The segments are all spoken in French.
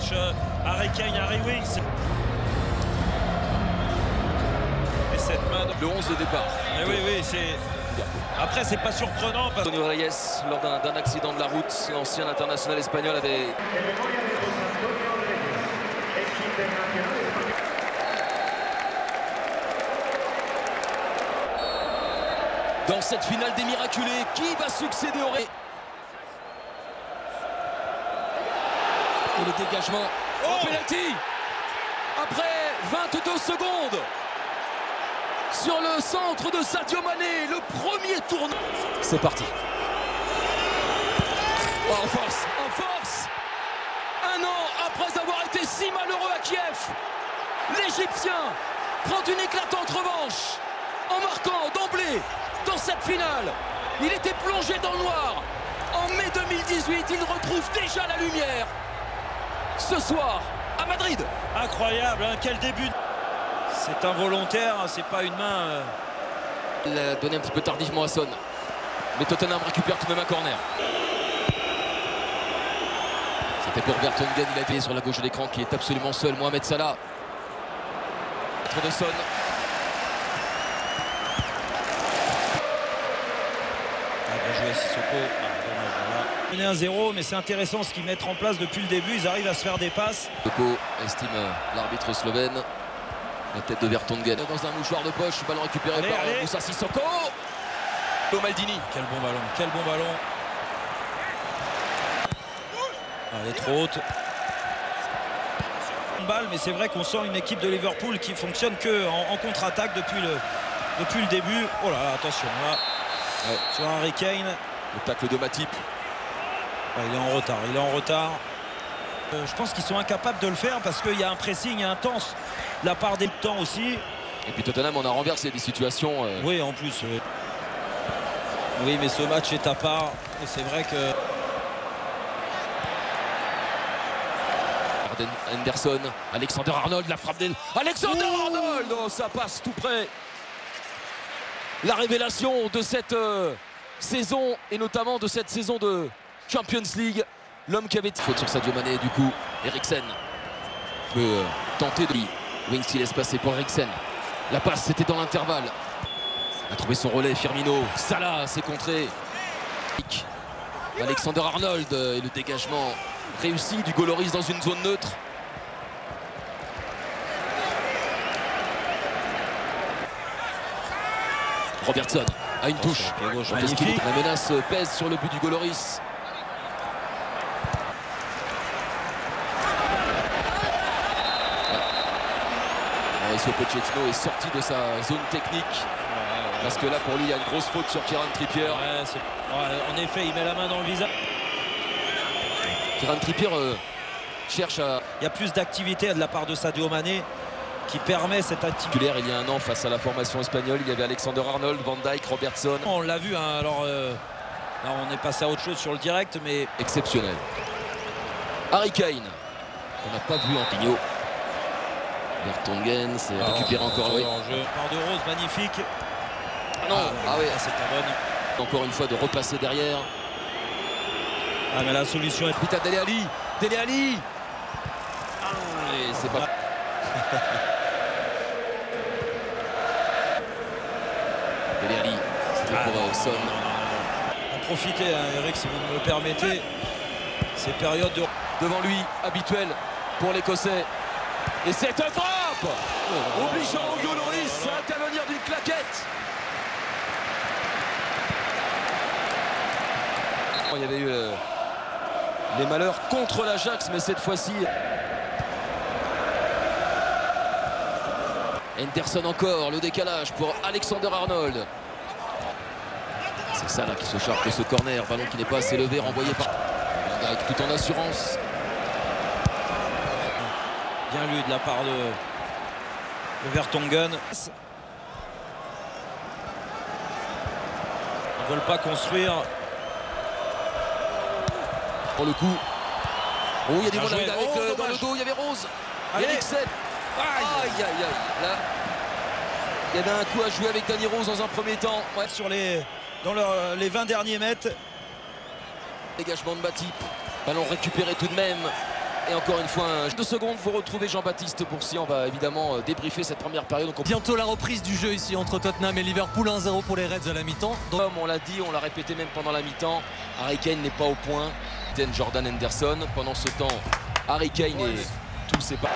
match. Harry Kane, Harry Winks. Et cette main de... Le 11 de départ. Mais oui, c'est... Après, c'est pas surprenant. Parce... Antonio Reyes, lors d'un accident de la route, l'ancien international espagnol avait... Dans cette finale des miraculés, qui va succéder au Rey? Et le dégagement en penalty après 22 secondes sur le centre de Sadio Mané, le premier tournant. C'est parti. Oh, en force. Un an après avoir été si malheureux à Kiev, l'Égyptien prend une éclatante revanche en marquant d'emblée dans cette finale. Il était plongé dans le noir. En mai 2018, il retrouve déjà la lumière. Ce soir, à Madrid. Incroyable, hein, quel début. C'est involontaire, hein, c'est pas une main... Il a donné un petit peu tardivement à Son. Mais Tottenham récupère tout de même un corner. C'était pour Vertonghen, il a été sur la gauche de l'écran qui est absolument seul. Mohamed Salah. De Son. Bien joué Sissoko. Il est 1-0, mais c'est intéressant ce qu'ils mettent en place depuis le début. Ils arrivent à se faire des passes. Sissoko estime l'arbitre slovène. La tête de Vertonghen dans un mouchoir de poche. Ballon récupéré par Moussa Sissoko. Maldini. Quel bon ballon. Elle est trop haute. Une balle, mais c'est vrai qu'on sent une équipe de Liverpool qui fonctionne que en contre-attaque depuis le début. Oh là là, attention là. Ouais. Sur Harry Kane. Le tacle de Matip. Ouais, il est en retard. Je pense qu'ils sont incapables de le faire parce qu'il y a un pressing intense de la part des temps aussi. Et puis Tottenham, on a renversé des situations. Oui, en plus. Oui, mais ce match est à part. Et c'est vrai que... Henderson, Alexander Arnold, la frappe Alexander Arnold, oh, ça passe tout près. La révélation de cette saison et notamment de cette saison de Champions League. L'homme qui avait faute sur Sadio Mané, du coup Eriksen peut tenter de lui. Winks qui laisse passer pour Eriksen. La passe, c'était dans l'intervalle. A trouvé son relais Firmino. Salah s'est contré. Alexander Arnold et le dégagement réussi du Goloris dans une zone neutre. Robertson a une touche. La menace pèse sur le but du Goloris. Mauricio Pochettino est sorti de sa zone technique. Parce que là, pour lui, il y a une grosse faute sur Kieran Trippier. En effet, il met la main dans le visage. Kieran Trippier cherche à... Il y a plus d'activité de la part de Sadio Mané qui permet cette activité. Il y a un an, face à la formation espagnole, il y avait Alexander Arnold, Van Dijk, Robertson. On l'a vu, hein, alors là, on est passé à autre chose sur le direct, mais... Exceptionnel. Harry Kane, on n'a pas vu en pignot. Vertonghen, c'est récupéré encore. Oui. Part de Rose, magnifique. Ah non, oui, c'est pas bonne. Encore une fois de repasser derrière. Ah mais la solution est... Putain, Dele Alli. C'est pas... Dele Alli, c'était pour Son. En profiter, hein, Eric, si vous me le permettez. Ces périodes de... Devant lui, habituel pour l'Écossais. Et cette frappe obligeant au Goloris à intervenir d'une claquette. Il y avait eu les malheurs contre l'Ajax, mais cette fois-ci... Henderson encore, le décalage pour Alexander Arnold. C'est ça là qui se charge de ce corner, ballon qui n'est pas assez levé, renvoyé par... Avec tout en assurance. Bien lu de la part de Vertonghen. Ils ne veulent pas construire. Pour le coup. Oh, il y a du monde avec dans le dos, il y avait Rose. Eriksen. Aïe. Là, il y avait un coup à jouer avec Danny Rose dans un premier temps. Ouais. Dans les 20 derniers mètres. Dégagement de Matip. Ballon récupéré tout de même Et encore une fois, 2 secondes, vous retrouvez Jean-Baptiste Boursier. On va évidemment débriefer cette première période. Donc Bientôt la reprise du jeu ici entre Tottenham et Liverpool, 1-0 pour les Reds à la mi-temps. Comme on l'a dit, on l'a répété même pendant la mi-temps, Harry Kane n'est pas au point. Jordan Henderson. Pendant ce temps, Harry Kane et tous ses pas.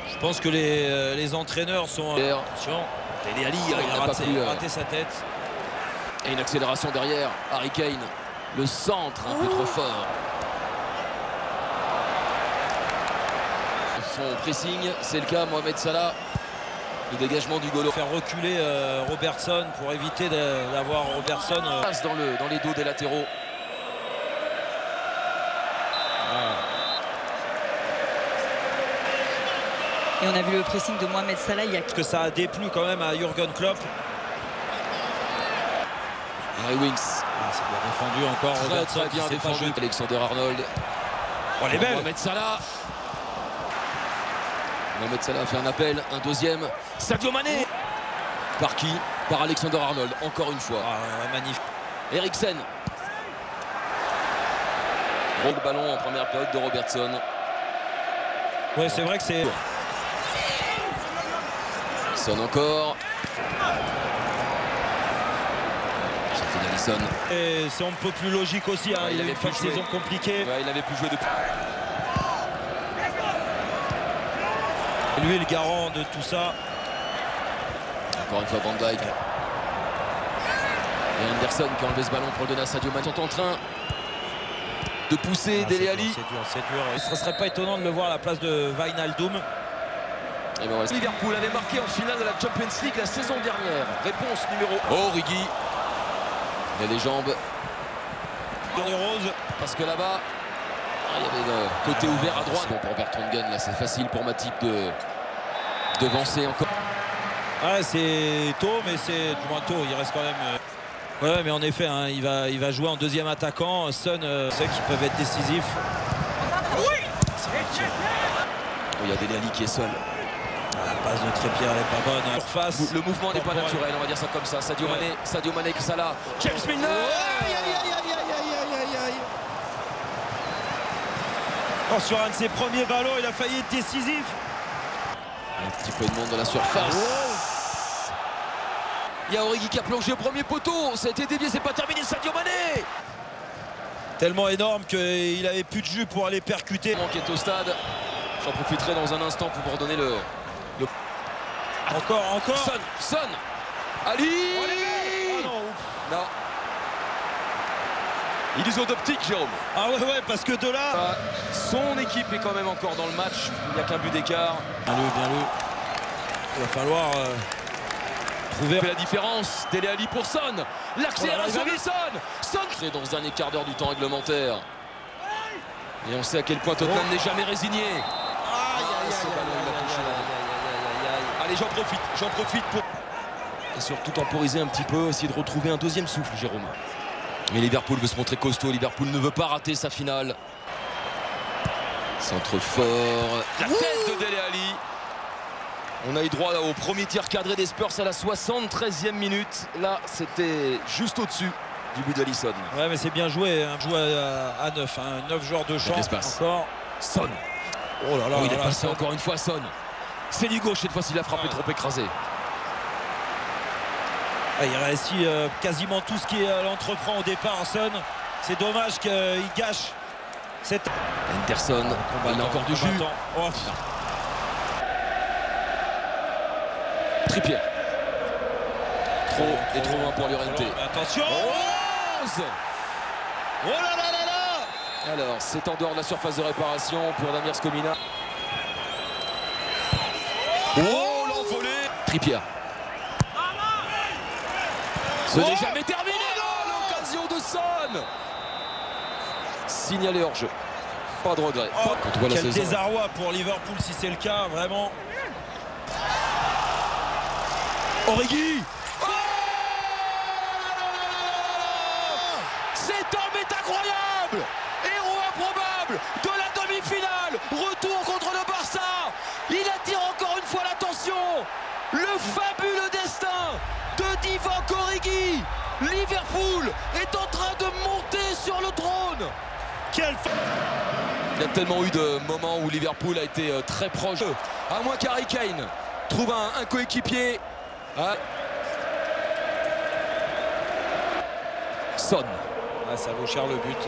Je pense que les entraîneurs sont... Attention, Dele Alli, il a raté sa tête. Et une accélération derrière, Harry Kane. Le centre un peu trop fort. Son pressing, c'est le cas, Mohamed Salah. Le dégagement du goal. Faire reculer Robertson pour éviter d'avoir Robertson passe dans les dos des latéraux. Et on a vu le pressing de Mohamed Salah. Il y a que ça a déplu quand même à Jürgen Klopp. Harry Winks. C'est bien défendu encore. Robertson Très bien défendu. Alexander-Arnold. Oh, les belles. Mohamed Salah. Mohamed Salah a fait un appel, un deuxième. Sadio Mané. Par qui? Par Alexander-Arnold, encore une fois. Magnifique. Eriksen. Gros ballon en première période de Robertson. Ouais, c'est vrai que c'est... Son encore. Et c'est un peu plus logique aussi. Hein. Il a eu une fin de saison compliquée. Ouais, il avait plus joué depuis. Lui est le garant de tout ça. Encore une fois Van Dijk. Et Henderson qui a enlevé ce ballon pour le donner à Sadio Mané. En train de pousser Dele Alli. C'est dur, c'est dur. Ce ne serait pas étonnant de le voir à la place de Wijnaldum. Et ben voilà. Liverpool avait marqué en finale de la Champions League la saison dernière. Réponse numéro 1. Origi. Il a les jambes. Rose. Parce que là-bas, il y avait le côté ouvert à droite. Bon, pour Bertrand Gunn, là c'est facile pour Matip de devancer encore. Ouais, c'est tôt, mais c'est du moins tôt. Il reste quand même. Ouais, mais en effet, hein, il va jouer en deuxième attaquant. Son, ceux qui peuvent être décisifs. Il y a Dele Alli qui est seul. La passe de Trépierre, elle n'est pas bonne. Surface. Le mouvement n'est pas naturel, on va dire ça comme ça. Sadio Mané, Salah, James Milner. Oh, sur un de ses premiers ballons, il a failli être décisif. Un petit peu de monde dans la surface. Il y a Origi qui a plongé au premier poteau. Ça a été dévié, c'est pas terminé. Sadio Mané. Tellement énorme qu'il avait plus de jus pour aller percuter. Qui est au stade. J'en profiterai dans un instant pour vous redonner le... Encore. Son. Ali. Non. Illusion d'optique, Jérôme. Ah ouais, parce que de là... Son équipe est quand même encore dans le match. Il n'y a qu'un but d'écart. Bien lu. Il va falloir trouver la différence. Dele Alli pour Son. L'accélération de Son. Son dans ce dernier quart d'heure du temps réglementaire. Et on sait à quel point Tottenham n'est jamais résigné. Allez, j'en profite pour... Et surtout temporiser un petit peu, essayer de retrouver un deuxième souffle, Jérôme. Mais Liverpool veut se montrer costaud, Liverpool ne veut pas rater sa finale. Centre fort, la tête de Dele Alli. On a eu droit au premier tir cadré des Spurs à la 73e minute. Là, c'était juste au-dessus du but d'Alisson. Ouais, mais c'est bien joué, hein. Joué à 9, hein. 9 joueurs de champ. Encore. Son. Oh là là, il est passé encore une fois Son. C'est du gauche cette fois-ci, il a frappé trop écrasé. Il réussit quasiment tout ce qu'il entreprend au départ, Son. C'est dommage qu'il gâche cette... Henderson, il a encore du jus. Oh. Trippier. Trop loin pour Llorente. Attention. Oh là là là là. Alors, c'est en dehors de la surface de réparation pour Damir Skomina. Oh, l'envolée. Trippier. Ce n'est jamais terminé. L'occasion de Son. Signalé hors jeu. Pas de regret. Quel désarroi pour Liverpool si c'est le cas, vraiment. Origi. Cet homme est incroyable. Héros improbable de la demi-finale. Retour contre le Barça. Il attire encore une fois l'attention. Le fabuleux destin de Divock Origi. Liverpool est en train de Il y a tellement eu de moments où Liverpool a été très proche. À moins qu'Harry Kane trouve un coéquipier. Son. Ah, ça vaut cher le but.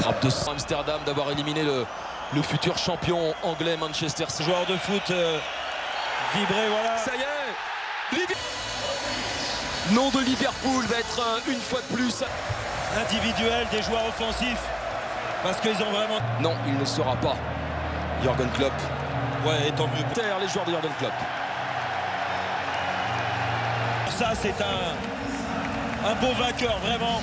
Frappe de Amsterdam d'avoir éliminé le futur champion anglais Manchester City. Joueur de foot vibré, voilà. Ça y est, nom de Liverpool va être une fois de plus Individuel des joueurs offensifs. Parce qu'ils ont vraiment... Non, il ne sera pas Jürgen Klopp. Ouais, et tant mieux. Les joueurs de Jürgen Klopp. Ça, c'est un beau vainqueur, vraiment.